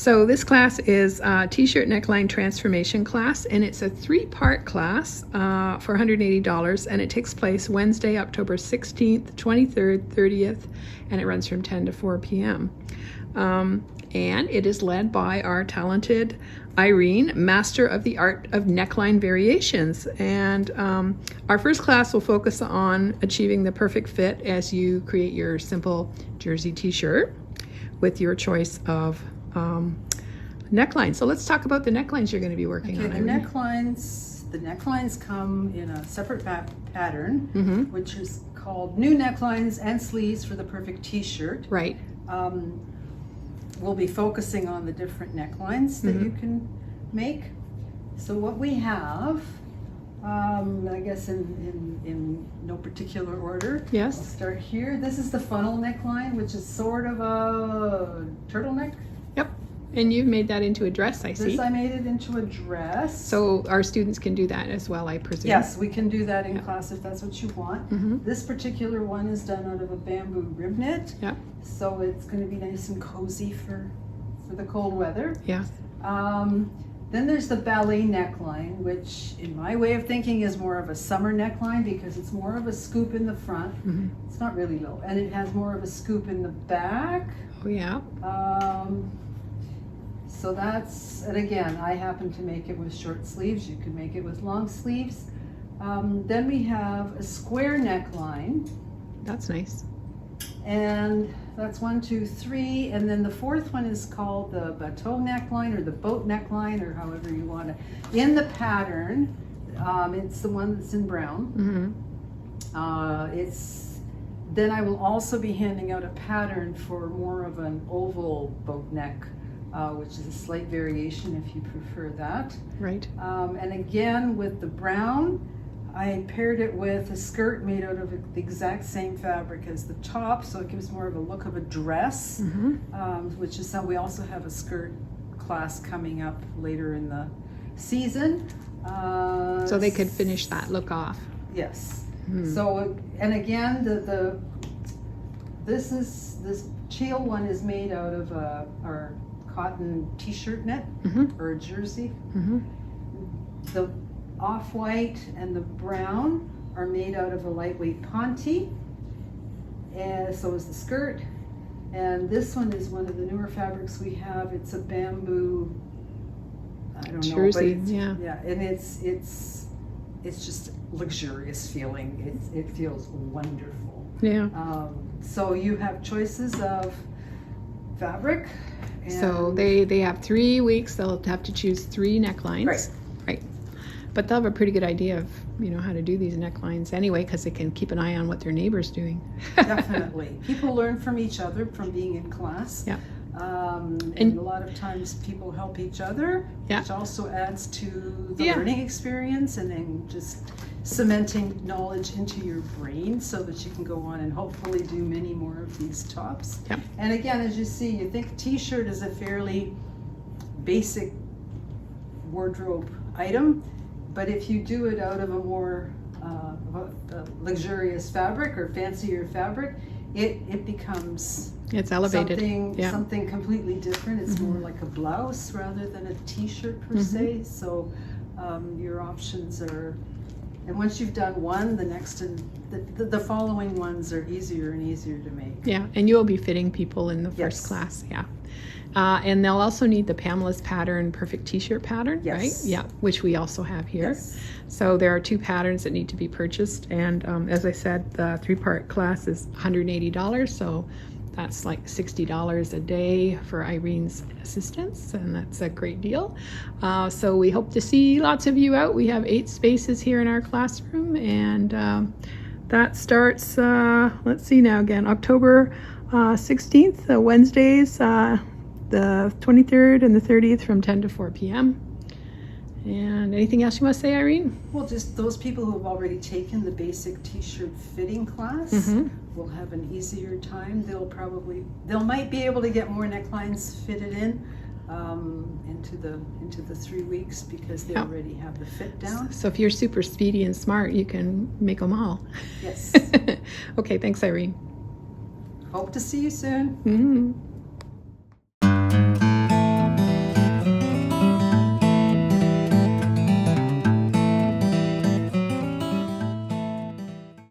So this class is a t-shirt neckline transformation class, and it's a 3-part class for $180, and it takes place Wednesday, October 16th, 23rd, 30th, and it runs from 10 to 4 p.m. And it is led by our talented Irene, master of the art of neckline variations. And our first class will focus on achieving the perfect fit as you create your simple jersey t-shirt with your choice of neckline. So let's talk about the necklines you're going to be working on. The necklines come in a separate pattern, which is called New Necklines and Sleeves for the Perfect T-Shirt. Right. We'll be focusing on the different necklines that you can make. So what we have, I guess in no particular order. Yes. I'll start here. This is the funnel neckline, which is sort of a turtleneck. Yep. And you've made that into a dress, I see. This I made it into a dress. So our students can do that as well, I presume. Yes, we can do that in class if that's what you want. This particular one is done out of a bamboo rib knit. Yep. So it's going to be nice and cozy for the cold weather. Yeah. Then there's the ballet neckline, which in my way of thinking is more of a summer neckline because it's more of a scoop in the front. It's not really low. And it has more of a scoop in the back. Oh, yeah. So that's, and again, I happen to make it with short sleeves. You could make it with long sleeves. Then we have a square neckline. That's nice. And that's 1, 2, 3. And then the fourth one is called the bateau neckline or the boat neckline or however you want to. In the pattern, it's the one that's in brown. Then I will also be handing out a pattern for more of an oval boat neck, which is a slight variation if you prefer that. Right. And again, with the brown, I paired it with a skirt made out of the exact same fabric as the top, so it gives more of a look of a dress, which is how we also have a skirt class coming up later in the season. So they could finish that look off. Yes. So, and again, this teal one is made out of our cotton t-shirt net or a jersey. The off-white and the brown are made out of a lightweight ponte, and so is the skirt. And this one is one of the newer fabrics we have. It's a bamboo, I don't know, jersey, but yeah, and it's just luxurious feeling. It feels wonderful. Yeah. So you have choices of fabric. And So they have 3 weeks. They'll have to choose 3 necklines. Right. But they'll have a pretty good idea of how to do these necklines anyway, because they can keep an eye on what their neighbor's doing. Definitely. People learn from each other from being in class. Yeah. And a lot of times people help each other, which also adds to the learning experience and then just cementing knowledge into your brain so that you can go on and hopefully do many more of these tops. Yep. And again, as you see, you think t-shirt is a fairly basic wardrobe item, but if you do it out of a more luxurious fabric or fancier fabric, it becomes elevated. Something completely different. It's more like a blouse rather than a t-shirt per se. So your options are, and once you've done one, the next and the following ones are easier and easier to make. Yeah, and you'll be fitting people in the first class. Yeah. And they'll also need the Pamela's pattern perfect t-shirt pattern, right? Yeah, which we also have here. Yes. So there are 2 patterns that need to be purchased, and as I said, the 3-part class is $180, so that's like $60 a day for Irene's assistance, and that's a great deal. So we hope to see lots of you out. We have 8 spaces here in our classroom, and that starts, let's see now again, October 16th, Wednesdays, the 23rd and the 30th from 10 to 4 p.m. And anything else you want to say, Irene? Well, just those people who have already taken the basic t-shirt fitting class will have an easier time. They'll might be able to get more necklines fitted in into the 3 weeks because they already have the fit down. So if you're super speedy and smart, you can make them all. Yes. Okay, thanks, Irene. Hope to see you soon.